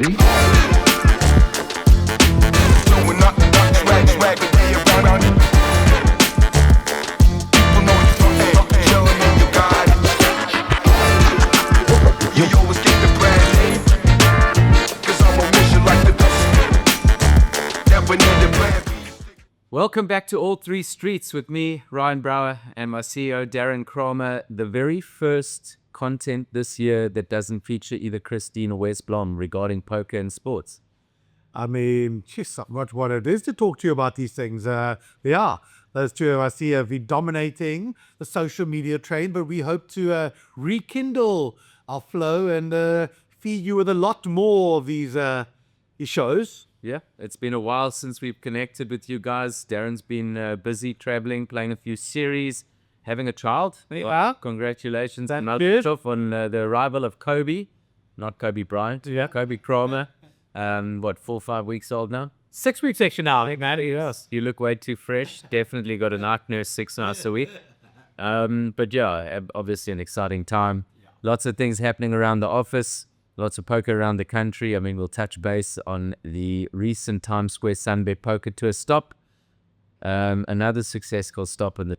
Ready? Welcome back to All Three Streets with me, Ryan Brower, and my CEO, Darren Kramer. The very first content this year that doesn't feature either Christine or Wes Blom regarding poker and sports. I mean, just what it is to talk to you about these things. Those two I see have been dominating the social media train, but we hope to rekindle our flow and feed you with a lot more of these shows. Yeah, it's been a while since we've connected with you guys. Darren's been busy traveling, playing a few series, having a child. Yeah. Congratulations. That's on good. The arrival of Kobe, not Kobe Bryant, Yeah. Kobe Kramer. 4 or 5 weeks old now? 6 weeks actually now, I think, man. Yes. You look way too fresh. Definitely got a night nurse 6 nights a week. But yeah, obviously an exciting time. Lots of things happening around the office. Lots of poker around the country. I mean, we'll touch base on the recent Times Square Sunbet Poker Tour stop. Another successful stop in the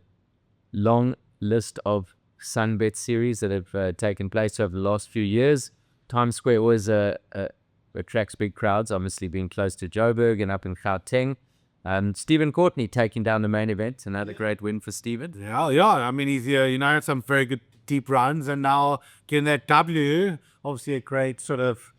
long list of Sunbet series that have taken place over the last few years. Times Square always attracts big crowds, obviously being close to Joburg and up in Gauteng. Stephen Courtney taking down the main event. Another great win for Stephen. Yeah. I mean, he's had some very good deep runs, and now getting that W, obviously a great sort of,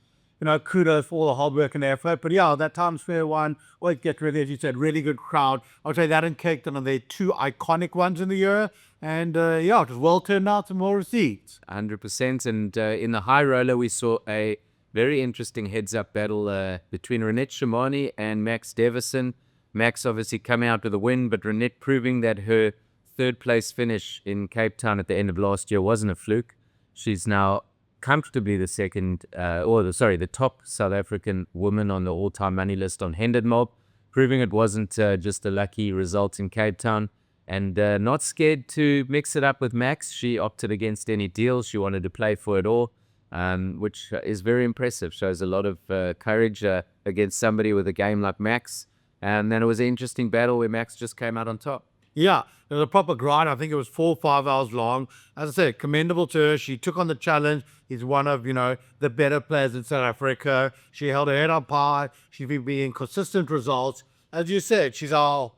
kudos for all the hard work and effort. But yeah, that Times Square one, always get really, as you said, really good crowd. I would say that and Cape Town are their two iconic ones in the year. And it was well turned out and well received. 100%. And in the high roller, we saw a very interesting heads-up battle between Renette Shimani and Max Devison. Max obviously coming out with a win, but Renette proving that her third-place finish in Cape Town at the end of last year wasn't a fluke. She's now comfortably the top South African woman on the all-time money list on Hendon Mob, proving it wasn't just a lucky result in Cape Town. And not scared to mix it up with Max. She opted against any deals. She wanted to play for it all, which is very impressive. Shows a lot of courage against somebody with a game like Max. And then it was an interesting battle where Max just came out on top. Yeah, it was a proper grind. I think it was 4 or 5 hours long. As I said, commendable to her. She took on the challenge. She's one of, the better players in South Africa. She held her head up high. She's been being consistent results. As you said, she's our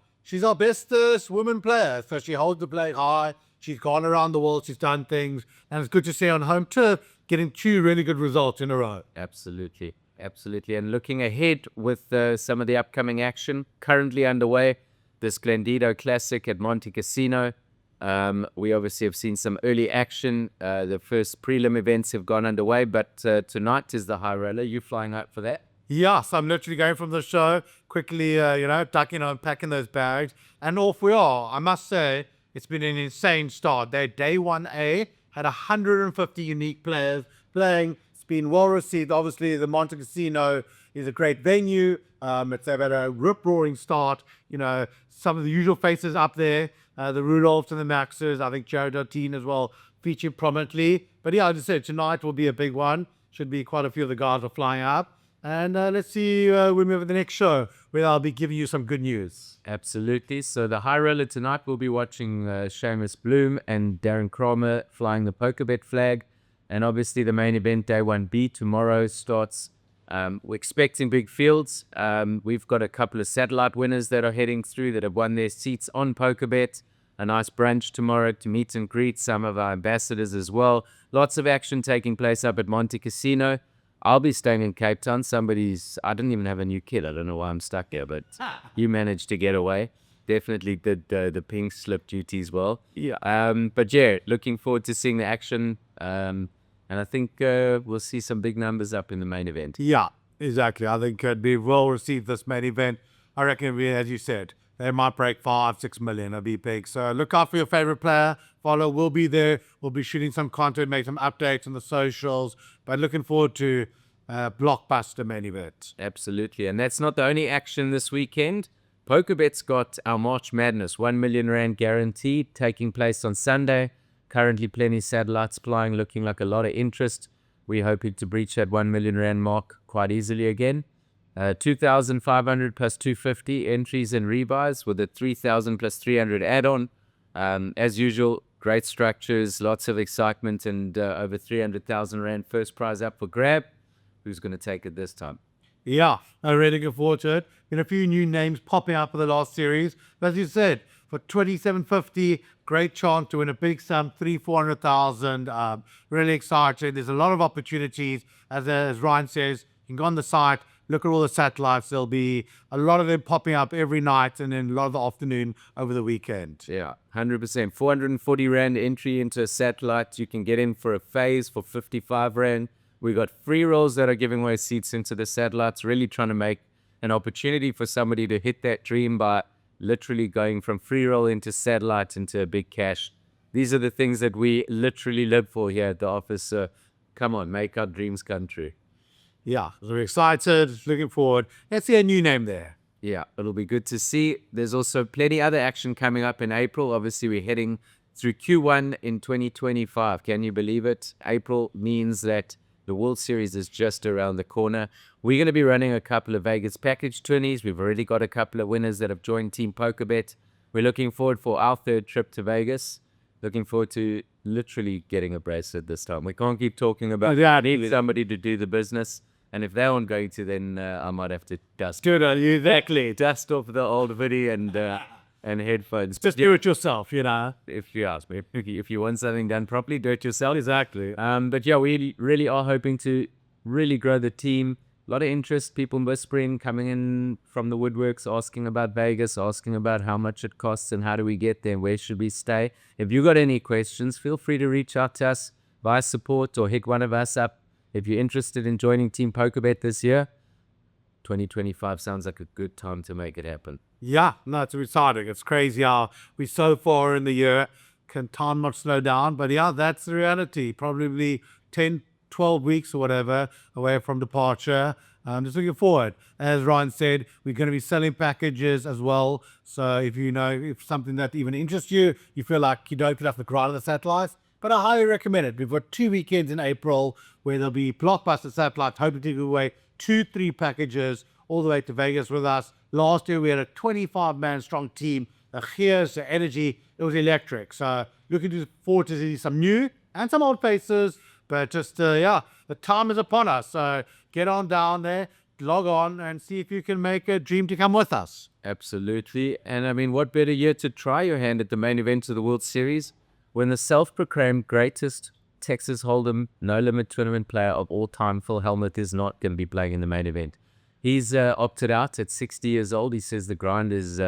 bestest women player. So she holds the play high. She's gone around the world. She's done things. And it's good to see her on home turf getting 2 really good results in a row. Absolutely. And looking ahead with some of the upcoming action currently underway, this Glendido Classic at Monte Casino. We obviously have seen some early action. The first prelim events have gone underway, but tonight is the high roller. You flying out for that? Yes, I'm literally going from the show, quickly, ducking and unpacking those bags, and off we are. I must say, it's been an insane start. Day 1A had 150 unique players playing. It's been well received. Obviously, the Monte Casino is a great venue. They've had a rip-roaring start. Some of the usual faces up there, the Rudolphs and the Maxes. I think Jared Dottin as well featured prominently. But yeah, as I said, tonight will be a big one. Should be quite a few of the guys are flying up. And let's see when we move to the next show, where I'll be giving you some good news. Absolutely. So the high roller tonight, we'll be watching Seamus Bloom and Darren Kramer flying the Pokerbet flag. And obviously the main event, day 1B, tomorrow starts. We're expecting big fields. We've got a couple of satellite winners that are heading through that have won their seats on Pokerbet. A nice brunch tomorrow to meet and greet some of our ambassadors as well. Lots of action taking place up at Monte Casino. I'll be staying in Cape Town. I didn't even have a new kid. I don't know why I'm stuck here, but you managed to get away. Definitely did the pink slip duties well. Yeah. But yeah, looking forward to seeing the action. And I think we'll see some big numbers up in the main event. Yeah, exactly. I think it'd be well received, this main event. I reckon it'll be, as you said, they might break 5-6 million. It'll be big. So look out for your favorite player. Follow. We'll be there. We'll be shooting some content, make some updates on the socials. But looking forward to blockbuster main event. Absolutely. And that's not the only action this weekend. Pokerbet's got our March Madness, 1 million rand guaranteed, taking place on Sunday. Currently plenty satellites flying, looking like a lot of interest. We're hoping to breach that 1 million rand mark quite easily again. 2,500 plus 250 entries and rebuys with a 3,000 plus 300 add-on. As usual, great structures, lots of excitement, and over 300,000 rand first prize up for grab. Who's going to take it this time? Yeah, I'm really looking forward to it. A few new names popping up for the last series. As you said, for 2750, great chance to win a big sum, 400,000. Really excited. There's a lot of opportunities. As Ryan says, you can go on the site, look at all the satellites. There'll be a lot of them popping up every night and then a lot of the afternoon over the weekend. Yeah, 100%. 440 rand entry into a satellite. You can get in for a phase for 55 rand. We got free rolls that are giving away seats into the satellites, really trying to make an opportunity for somebody to hit that dream by literally going from free roll into satellite into a big cash. These are the things that we literally live for here at the office. So come on, make our dreams come true. Yeah, we're excited, looking forward. Let's see a new name there. Yeah, it'll be good to see. There's also plenty other action coming up in April. Obviously, we're heading through Q1 in 2025. Can you believe it? April means that the World Series is just around the corner. We're going to be running a couple of Vegas package tourneys. We've already got a couple of winners that have joined Team Pokerbet. We're looking forward for our third trip to Vegas. Looking forward to literally getting a bracelet this time. We can't keep talking about need somebody to do the business. And if they aren't going to, then I might have to dust off the old video and headphones. Just do it yourself, If you ask me, if you want something done properly, do it yourself. Exactly. But yeah, we really are hoping to really grow the team. A lot of interest, people whispering, coming in from the woodworks, asking about Vegas, asking about how much it costs and how do we get there, where should we stay. If you got any questions, feel free to reach out to us via support or hit one of us up. If you're interested in joining Team Pokerbet this year, 2025 sounds like a good time to make it happen. Yeah, no, it's exciting. It's crazy how we're so far in the year. Can time not slow down? But yeah, that's the reality. Probably 10, 12 weeks or whatever away from departure. Just looking forward. As Ryan said, we're going to be selling packages as well. So if something that even interests you, you feel like you don't have to grind the satellites, but I highly recommend it. We've got 2 weekends in April where there'll be blockbuster satellites, hoping to give away 2-3 packages all the way to Vegas with us. Last year, we had a 25-man strong team. Here's the energy. It was electric. So looking forward to see some new and some old faces. But just, the time is upon us. So get on down there, log on, and see if you can make a dream to come with us. Absolutely. And I mean, what better year to try your hand at the main event of the World Series when the self-proclaimed greatest Texas Hold'em no-limit tournament player of all time, Phil Hellmuth, is not going to be playing in the main event. He's opted out at 60 years old. He says the grind is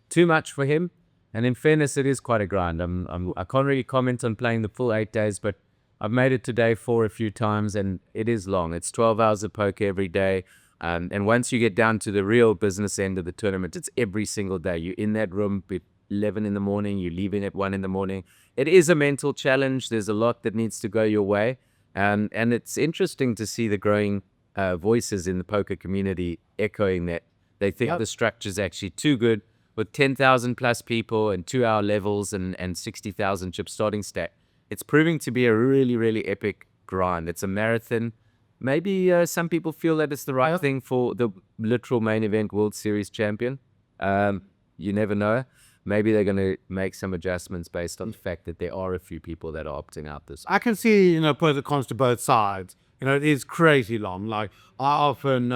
too much for him. And in fairness, it is quite a grind. I can't really comment on playing the full 8 days, but I've made it to day 4 a few times, and it is long. It's 12 hours of poker every day. And once you get down to the real business end of the tournament, it's every single day. You're in that room at 11 in the morning. You're leaving at 1 in the morning. It is a mental challenge. There's a lot that needs to go your way. And it's interesting to see the growing voices in the poker community echoing that. They think the structure's actually too good with 10,000 plus people and 2-hour levels and 60,000 chip starting stack. It's proving to be a really, really epic grind. It's a marathon. Maybe some people feel that it's the right thing for the literal main event World Series champion. You never know. Maybe they're going to make some adjustments based on the fact that there are a few people that are opting out this. I can see, pros and cons to both sides. It is crazy long. Like, I often,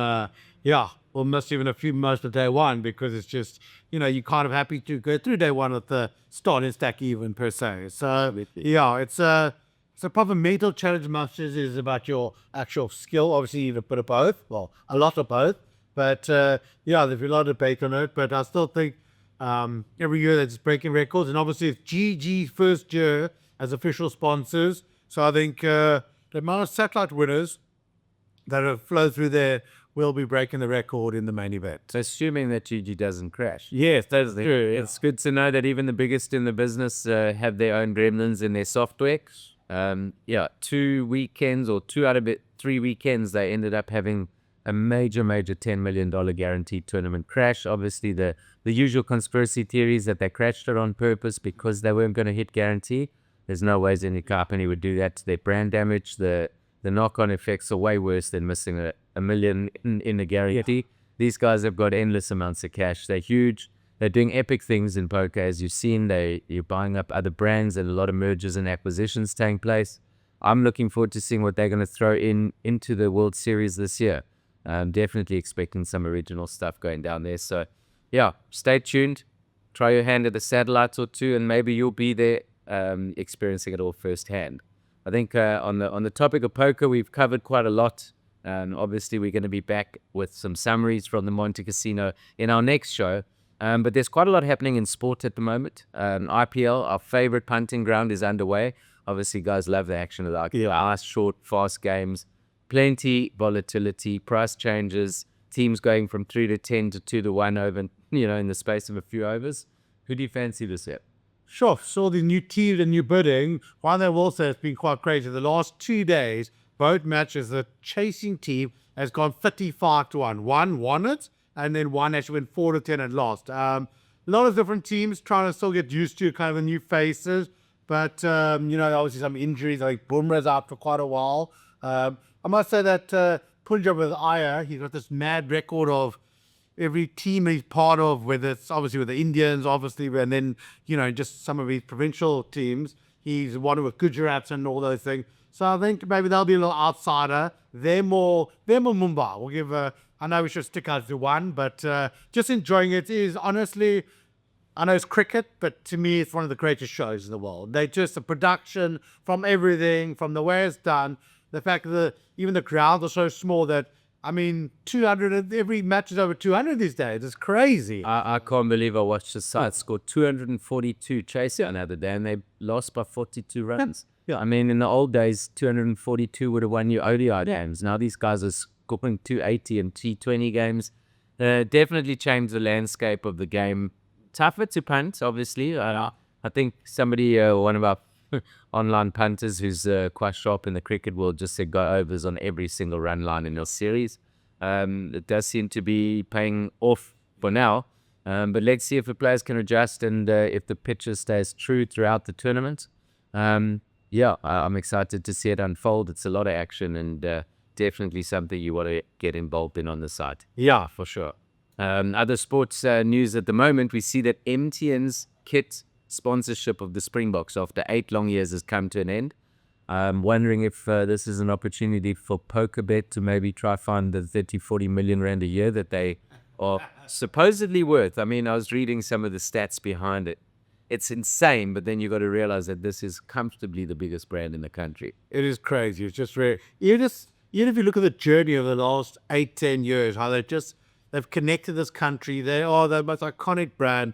will miss even a few most of day one because it's just, you're kind of happy to go through day one with the starting stack even per se. So, it's a proper mental challenge much as it is about your actual skill. Obviously, you need a bit of both. Well, a lot of both. But, there's a lot of debate on it. But I still think every year that's breaking records. And obviously, it's GG's first year as official sponsors. So I think the amount of satellite winners that have flowed through there will be breaking the record in the main event. So assuming that GG doesn't crash. Yes, that's true. It's good to know that even the biggest in the business have their own gremlins in their software. 2 weekends or 2 out of 3 weekends, they ended up having a major $10 million guaranteed tournament crash. Obviously, the usual conspiracy theories that they crashed it on purpose because they weren't going to hit guarantee. There's no ways any company would do that to their brand damage. The the knock-on effects are way worse than missing a million in a guarantee. These guys have got endless amounts of cash. They're huge. They're doing epic things in poker, as you've seen. You're buying up other brands, and a lot of mergers and acquisitions taking place. I'm looking forward to seeing what they're going to throw into the World Series this year. I'm definitely expecting some original stuff going down there. So, yeah, stay tuned. Try your hand at the satellites or two, and maybe you'll be there experiencing it all firsthand. I think on the topic of poker, we've covered quite a lot. And obviously, we're going to be back with some summaries from the Monte Casino in our next show. But there's quite a lot happening in sport at the moment. IPL, our favorite punting ground, is underway. Obviously, guys love the action of the IPL. Short, fast games, plenty volatility, price changes, teams going from 3 to 10 to 2 to 1 over, in the space of a few overs. Who do you fancy this year? Sure, saw the new teams and new bidding. One thing I will say has been quite crazy. The last 2 days, both matches, the chasing team has gone 55 to 1. One won it, and then one actually went 4 to 10 and lost. A lot of different teams trying to still get used to kind of the new faces. But, obviously some injuries. I think Bumrah's out for quite a while. I must say that Punjab with Iyer, he's got this mad record of every team he's part of, whether it's obviously with the Indians, obviously, and then, just some of his provincial teams. He's one with Gujarat and all those things. So I think maybe they'll be a little outsider. They're more Mumbai. We'll give I know we should stick out to one, but just enjoying it. Is honestly, I know it's cricket, but to me, it's one of the greatest shows in the world. They just, the production from everything, from the way it's done, the fact that even the crowds are so small that, 200, every match is over 200 these days. It's crazy. I can't believe I watched the side scored 242 chasing the other day, and they lost by 42 runs. Yeah, in the old days, 242 would have won you ODI games. Now these guys are scoring 280 in T20 games. Definitely changed the landscape of the game. Tougher to punt, obviously. I think somebody, one of our online punters who's quite sharp in the cricket world, just said go overs on every single run line in your series. It does seem to be paying off for now. But let's see if the players can adjust and if the pitcher stays true throughout the tournament. I'm excited to see it unfold. It's a lot of action and definitely something you want to get involved in on the site. Yeah, for sure. Other sports news at the moment, we see that MTN's kit sponsorship of the Springboks after 8 long years has come to an end. I'm wondering if this is an opportunity for Pokerbet to maybe try find the 30-40 million rand a year that they are supposedly worth. I was reading some of the stats behind it. It's insane, but then you got to realize that this is comfortably the biggest brand in the country. It is crazy. It's just rare. Even if you look at the journey of the last 8-10 years, how they've connected this country. They are the most iconic brand,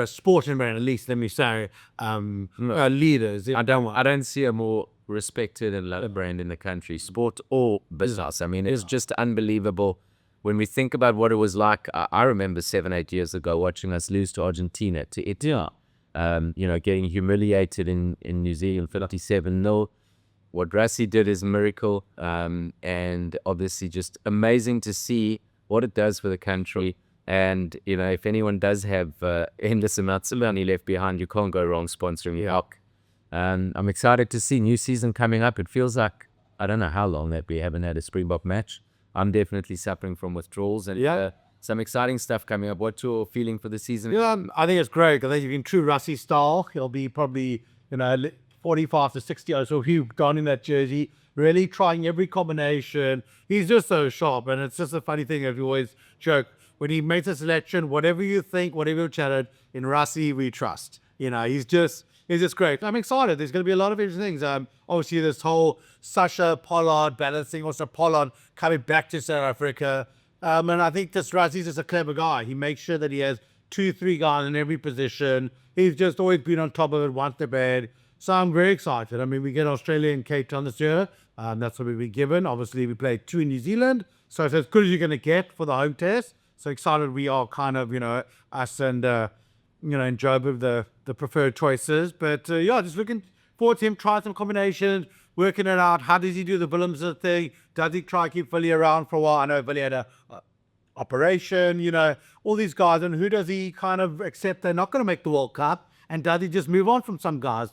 sporting brand, at least, let me say, leaders. I don't see a more respected and loved brand in the country, sport or business. It's just unbelievable. When we think about what it was like, I remember 7-8 years ago watching us lose to Argentina, to Italy. Getting humiliated in New Zealand, 57-0. What Rassi did is a miracle, and obviously just amazing to see what it does for the country. And, if anyone does have endless amounts of money left behind, you can't go wrong sponsoring Hawk. I'm excited to see new season coming up. It feels like, I don't know how long that we haven't had a Springbok match. I'm definitely suffering from withdrawals and some exciting stuff coming up. What's your feeling for the season? I think it's great. I think in true Rassi style, he'll be probably, 45 to 60 or so. He's gone in that jersey, really trying every combination. He's just so sharp. And it's just a funny thing, as we always joke, when he makes a selection, whatever you think, whatever you chatted, in Rassi, we trust. He's just great. I'm excited. There's going to be a lot of interesting things. Obviously, this whole Sasha Pollard balancing, also Pollard coming back to South Africa. And I think this Rassi's just a clever guy. He makes sure that he has 2-3 guys in every position. He's just always been on top of it, one step ahead. So I'm very excited. We get Australia and Cape Town this year. That's what we've been given. Obviously, we played 2 in New Zealand. So it's as good as you're going to get for the home test. So excited we are kind of, us and, and Job the preferred choices. But, just looking forward to him trying some combinations, working it out. How does he do the Willems thing? Does he try to keep Willie around for a while? I know Willie had a operation, all these guys. And who does he kind of accept they're not going to make the World Cup? And does he just move on from some guys?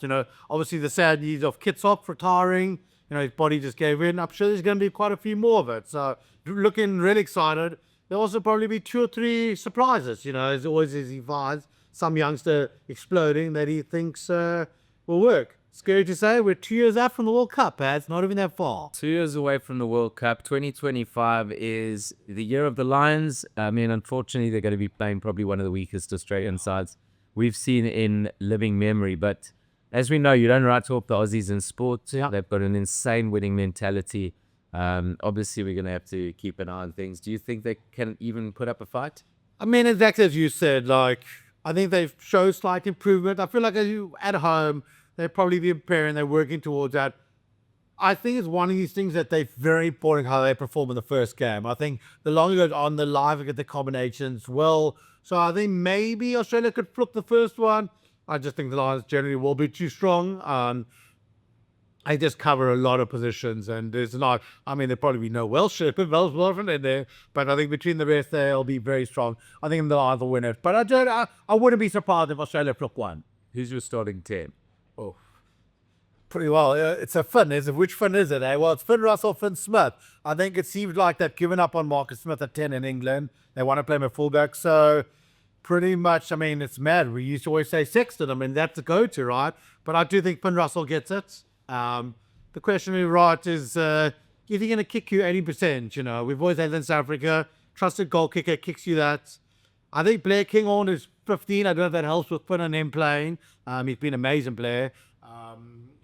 Obviously the sad news of Kitsop retiring. his body just gave in. I'm sure there's going to be quite a few more of it. So looking really excited. There'll also probably be 2 or 3 surprises, as always as he finds some youngster exploding that he thinks will work. Scary to say, we're 2 years out from the World Cup, It's not even that far. 2 years away from the World Cup. 2025 is the year of the Lions. I mean, unfortunately, they're going to be playing probably one of the weakest Australian sides we've seen in living memory. But as we know, you don't write off the Aussies in sport. Yeah. They've got an insane winning mentality. Obviously, we're going to have to keep an eye on things. Do you think they can even put up a fight? I mean, exactly as you said, I think they've shown slight improvement. I feel like as you at home, they're probably the preparing, they're working towards that. I think it's one of these things that they're very important how they perform in the first game. I think the longer it goes on, the live get the combinations well. So I think maybe Australia could flip the first one. I just think the Lions generally will be too strong. I just cover a lot of positions, and there'll probably be no Welsh in there, but I think between the rest, they'll be very strong. I think the Lions will win it, but I wouldn't be surprised if Australia took one. Who's your starting 10? Oh, pretty well. It's a Finn. Which Finn is it? Well, it's Finn Russell, Finn Smith. I think it seems like they've given up on Marcus Smith at 10 in England. They want to play him at fullback, so pretty much, it's mad. We used to always say Sexton. That's the go-to, right? But I do think Finn Russell gets it. The question is, right, is he going to kick you 80%? We've always had in South Africa, trusted goal kicker, kicks you that. I think Blair Kinghorn is 15. I don't know if that helps with Finn and him playing. He's been an amazing player. I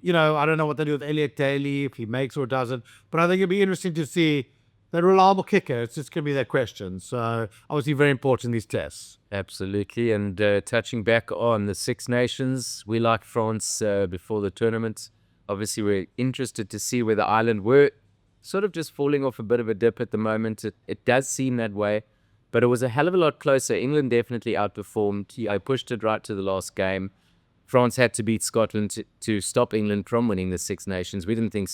don't know what they do with Elliot Daly, if he makes or doesn't. But I think it'd be interesting to see that reliable kicker. It's just going to be that question. So obviously very important, these tests. Absolutely. And touching back on the Six Nations, we like France before the tournament. Obviously, we're interested to see where the island were sort of just falling off a bit of a dip at the moment. It does seem that way, but it was a hell of a lot closer. England definitely outperformed. I pushed it right to the last game. France had to beat Scotland to stop England from winning the Six Nations. We didn't think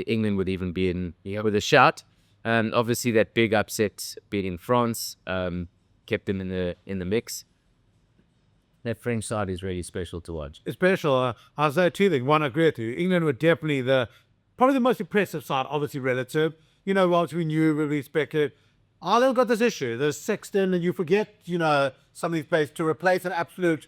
England would even be in with a shout. Obviously, that big upset beating France kept them in the mix. That French side is really special to watch. It's special. I'll say 2 things. One, I agree with you. England were definitely probably the most impressive side, obviously relative. Whilst we knew, we respected. Ireland got this issue. There's Sexton, and you forget, some of these players to replace an absolute,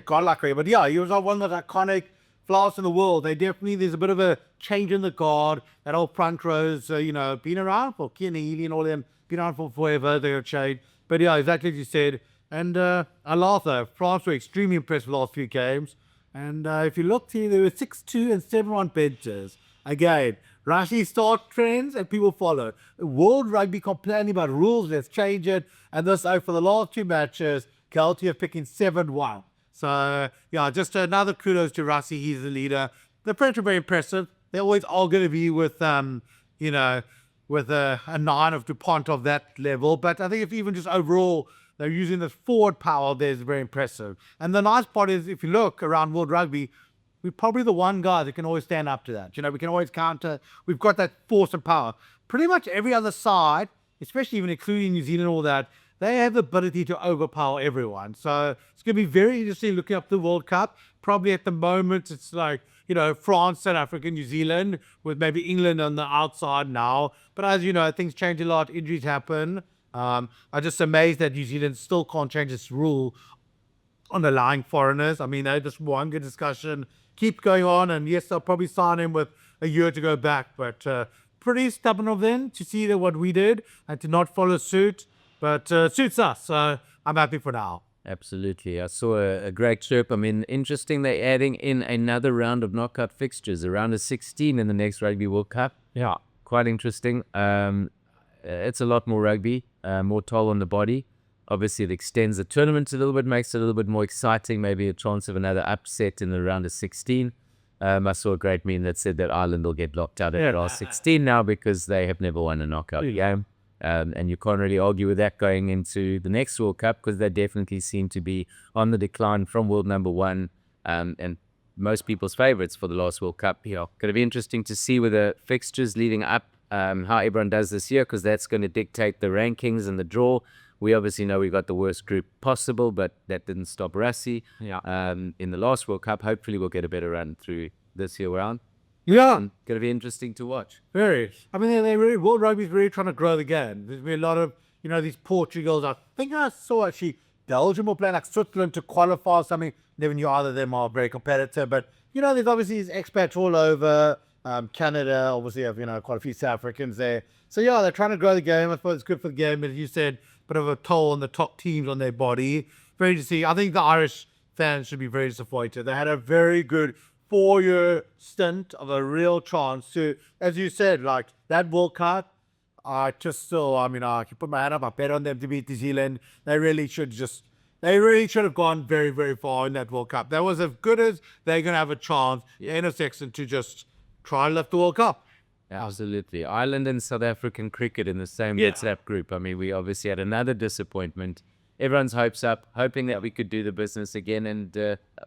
godlike career. But yeah, he was one of the iconic players in the world. There's a bit of a change in the guard. That old front row's, been around for Keane Healy and all them, been around for forever. They're changed. But yeah, exactly as you said. And I laugh though. France were extremely impressed with the last few games. And if you look here, there were 6-2 and 7-1 benches. Again, Rashi start trends and people follow. World Rugby complaining about rules, let's change it. And this, for the last 2 matches, Galti are picking 7-1. So, yeah, just another kudos to Rassi. He's the leader. The French are very impressive. They always are going to be with, with a 9 of DuPont of that level. But I think if even just overall, they're using this forward power there is very impressive. And the nice part is, if you look around World Rugby, we're probably the one guy that can always stand up to that. We can always counter. We've got that force and power. Pretty much every other side, especially even including New Zealand and all that, they have the ability to overpower everyone. So it's going to be very interesting looking up the World Cup. Probably at the moment, it's like, France, South Africa, New Zealand, with maybe England on the outside now. But as you know, things change a lot. Injuries happen. I'm just amazed that New Zealand still can't change this rule on allowing foreigners. They just one good discussion, keep going on, and yes, they'll probably sign him with a year to go back, but pretty stubborn of them to see that what we did and to not follow suit, but suits us, so I'm happy for now. Absolutely. I saw a great chirp. Interesting, they're adding in another round of knockout fixtures, a round of 16 in the next Rugby World Cup. Yeah. Quite interesting. It's a lot more rugby, more toll on the body. Obviously, it extends the tournament a little bit, makes it a little bit more exciting, maybe a chance of another upset in the round of 16. I saw a great meme that said that Ireland will get locked out at last 16 now because they have never won a knockout game. And you can't really argue with that going into the next World Cup because they definitely seem to be on the decline from world number 1 and most people's favourites for the last World Cup. Going to be interesting to see with the fixtures leading up how everyone does this year because that's going to dictate the rankings and the draw. We obviously know we got the worst group possible, but that didn't stop Rassi in the last World Cup. Hopefully we'll get a better run through this year round. Yeah, Going to be interesting to watch. very. I mean, they really, World Rugby's really trying to grow the game. There's been a lot of, these Portugals. I think I saw actually Belgium were playing like Switzerland to qualify or something. Never knew either of them are very competitive. But, there's obviously these expats all over. Canada, obviously, have, quite a few South Africans there. So, yeah, they're trying to grow the game. I suppose it's good for the game. As you said, bit of a toll on the top teams on their body. Very to see. I think the Irish fans should be very disappointed. They had a very good 4-year stint of a real chance to, as you said, like that World Cup. I can put my hand up. I bet on them to beat New Zealand. They really should have gone very, very far in that World Cup. That was as good as they're going to have a chance in a section to just try and lift the World Cup. Absolutely. Ireland and South African cricket in the same WhatsApp group. I mean, we obviously had another disappointment. Everyone's hopes up, hoping that we could do the business again. And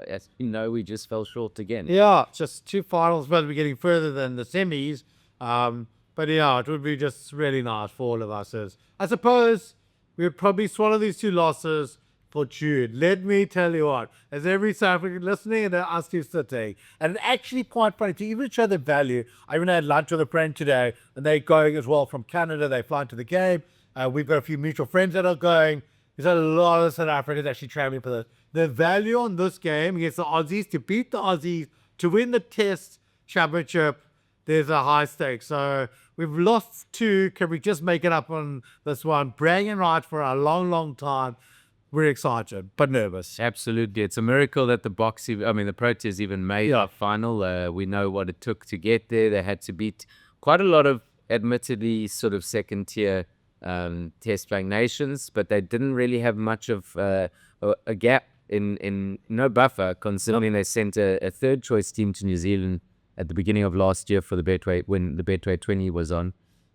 as you know, we just fell short again. Yeah, just 2 finals, but we're getting further than the semis. But yeah, it would be just really nice for all of us. I suppose we would probably swallow these 2 losses for June. Let me tell you what, as every South African listening and us two sitting, and actually quite funny to even show the value. I even had lunch with a friend today, and they're going as well from Canada. They fly to the game. We've got a few mutual friends that are going. There's a lot of South Africans actually traveling for this. The value on this game against the Aussies, to beat the Aussies, to win the Test Championship, there's a high stake. So we've lost 2. Can we just make it up on this one? Bragging rights for a long, long time. We're excited, but nervous. Absolutely. It's a miracle that the Proteas even made the final. We know what it took to get there. They had to beat quite a lot of admittedly sort of second-tier test playing nations, but they didn't really have much of a gap in no buffer, considering they sent a third choice team to New Zealand at the beginning of last year for the Betway, when the Betway 20 was on,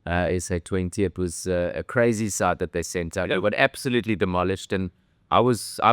SA20. It was a crazy side that they sent out. It got absolutely demolished, and I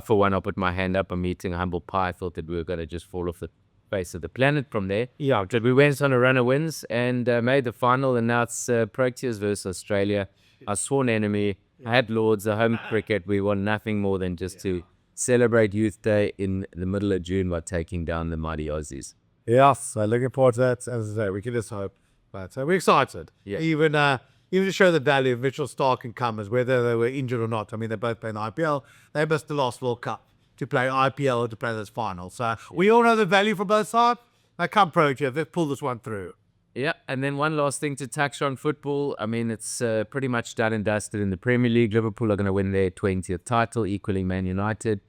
for one, I'll put my hand up. I'm eating humble pie. I thought that we were going to just fall off the face of the planet from there. Yeah, but we went on a run of wins and made the final, and now it's Proteas versus Australia, our sworn enemy. I had Lords, the home cricket. We want nothing more than just to celebrate Youth Day in the middle of June by taking down the mighty Aussies. Yes, so looking forward to that. As I say, we can just hope. But we're excited. Yeah. Even to show the value of Mitchell Stark and Cummins, whether they were injured or not. I mean, they both play in the IPL. They missed the last World Cup to play IPL or to play this final. So we all know the value from both sides. Now come Proteas, let's pull this one through. Yeah, and then one last thing to touch on football. I mean, it's pretty much done and dusted in the Premier League. Liverpool are going to win their 20th title, equaling Man United.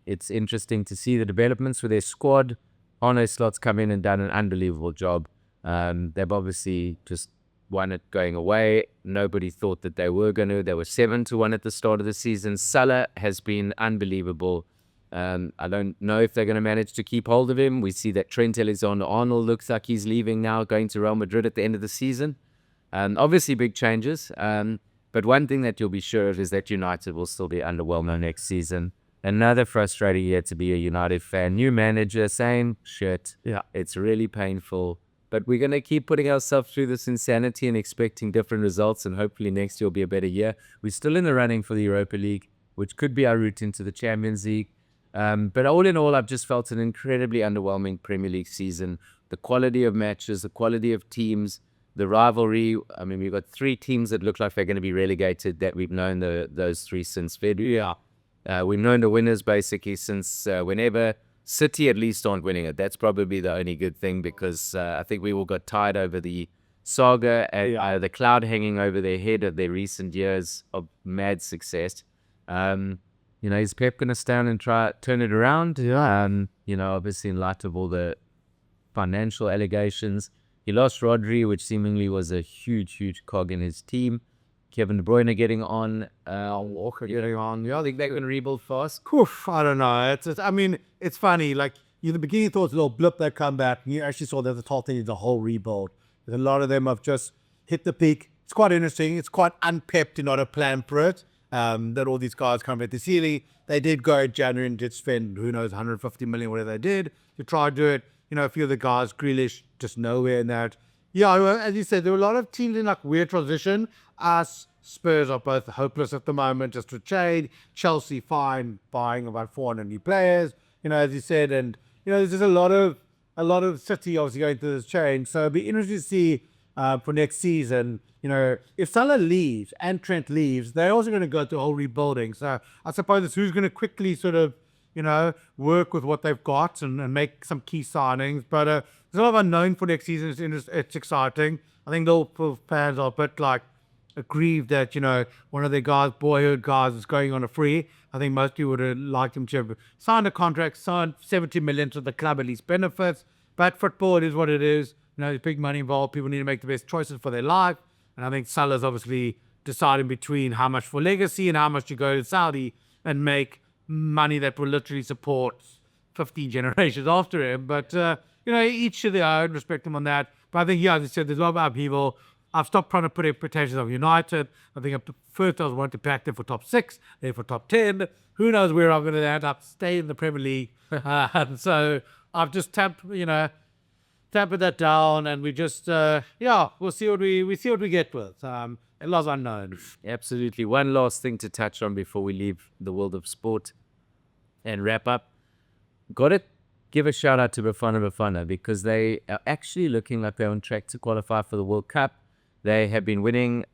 It's interesting to see the developments with their squad. Arne Slot's come in and done an unbelievable job. They've obviously just won it going away. Nobody thought that they were going to. They were 7-1 at the start of the season. Salah has been unbelievable. I don't know if they're going to manage to keep hold of him. We see that Trent Alexander-Arnold looks like he's leaving now, going to Real Madrid at the end of the season. Obviously big changes. But one thing that you'll be sure of is that United will still be underwhelming next season. Another frustrating year to be a United fan. New manager, same shit. Yeah. It's really painful. But we're going to keep putting ourselves through this insanity and expecting different results, and hopefully next year will be a better year. We're still in the running for the Europa League, which could be our route into the Champions League. But all in all, I've just felt an incredibly underwhelming Premier League season. The quality of matches, the quality of teams, the rivalry. I mean, we've got 3 teams that look like they're going to be relegated, that we've known those 3 since February. We've known the winners basically since whenever City at least aren't winning it. That's probably the only good thing, because I think we all got tired over the saga, the cloud hanging over their head of their recent years of mad success. Is Pep going to stand and try turn it around? Yeah. Obviously in light of all the financial allegations. He lost Rodri, which seemingly was a huge cog in his team. Kevin De Bruyne getting on. Walker getting on. I think they're going to rebuild fast. Oof, I don't know. It's funny. Like, in the beginning, you thought it was a little blip that come back. And you actually saw that the whole thing is a whole rebuild. And a lot of them have just hit the peak. It's quite interesting. It's quite unpepped to not have planned for it. That all these guys come at the ceiling. They did go in January and did spend, who knows, 150 million, whatever they did, to try to do it. A few of the guys, Grealish, just nowhere in that. Yeah, as you said, there were a lot of teams in like weird transition. Us, Spurs are both hopeless at the moment, just to trade. Chelsea, fine, buying about 400 new players, as you said. And, there's just a lot of a lot of City obviously going through this change. So it'll be interesting to see for next season, if Salah leaves and Trent leaves, they're also going to go through a whole rebuilding. So I suppose it's who's going to quickly sort of, work with what they've got and make some key signings. But there's a lot of unknown for next season. It's exciting. I think Liverpool fans are a bit like aggrieved that, one of their guys, boyhood guys, is going on a free. I think most people would have liked him to have signed a contract, signed 70 million to the club, at least benefits. But football, it is what it is. There's big money involved. People need to make the best choices for their life. And I think Salah's obviously deciding between how much for legacy and how much to go to Saudi and make money that will literally support 15 generations after him. But, each to their own, respect them on that. But I think, as I said, there's a lot of upheaval. I've stopped trying to put expectations on United. I think first I was wanting to back them for top 6, then for top 10. Who knows where I'm going to end up, stay in the Premier League. And so I've just tampered that down, and we just, we'll see what we get with. A lot unknown. Absolutely. One last thing to touch on before we leave the world of sport and wrap up. Got to give a shout out to Bafana because they are actually looking like they're on track to qualify for the World Cup. They have been winning,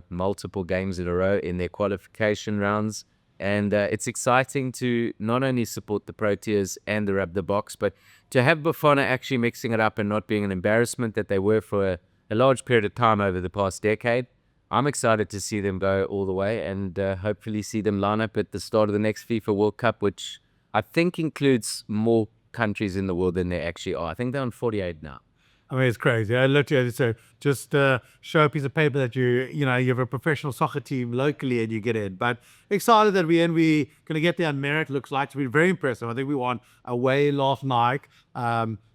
multiple games in a row in their qualification rounds. And it's exciting to not only support the Proteas and the Rub the Box, but to have Bafana actually mixing it up and not being an embarrassment that they were for a large period of time over the past decade. I'm excited to see them go all the way and hopefully see them line up at the start of the next FIFA World Cup, which I think includes more countries in the world than there actually are. I think they're on 48 now. I mean, it's crazy. I literally, so just show a piece of paper that you have a professional soccer team locally and you get in. But excited that we're going to get there on merit. Looks like to be very impressive. I think we won away last night.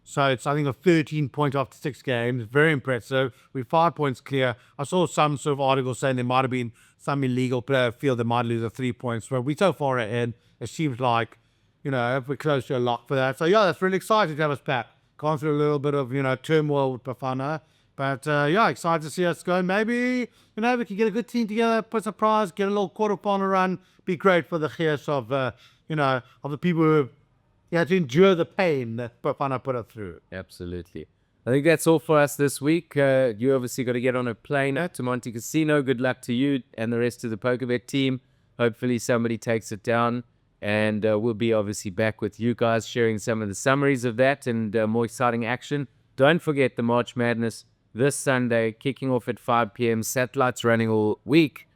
So it's, I think, a 13 point after 6 games. Very impressive. We're 5 points clear. I saw some sort of article saying there might have been some illegal player field that might lose a 3 points. But we're so far ahead. It seems like, we're close to a lock for that. So, that's really exciting to have us back. Gone through a little bit of, turmoil with Bafana. But, excited to see us go. Maybe, we can get a good team together, put some prize, get a little quarter-final run. Be great for the chaos of, of the people who had to endure the pain that Bafana put us through. Absolutely. I think that's all for us this week. You obviously got to get on a plane to Monte Casino. Good luck to you and the rest of the Pokerbet team. Hopefully somebody takes it down. And we'll be obviously back with you guys sharing some of the summaries of that and more exciting action. Don't forget the March Madness this Sunday, kicking off at 5 p.m. Satellites running all week.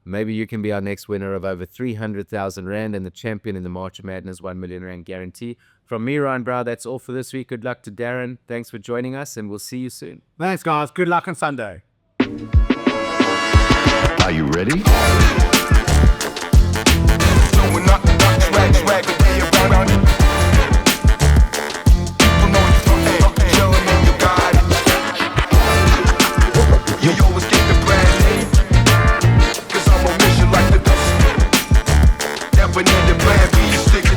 Maybe you can be our next winner of over 300,000 Rand and the champion in the March Madness 1 million Rand guarantee. From me, Ryan Brow, that's all for this week. Good luck to Darren. Thanks for joining us, and we'll see you soon. Thanks, guys. Good luck on Sunday. Are you ready?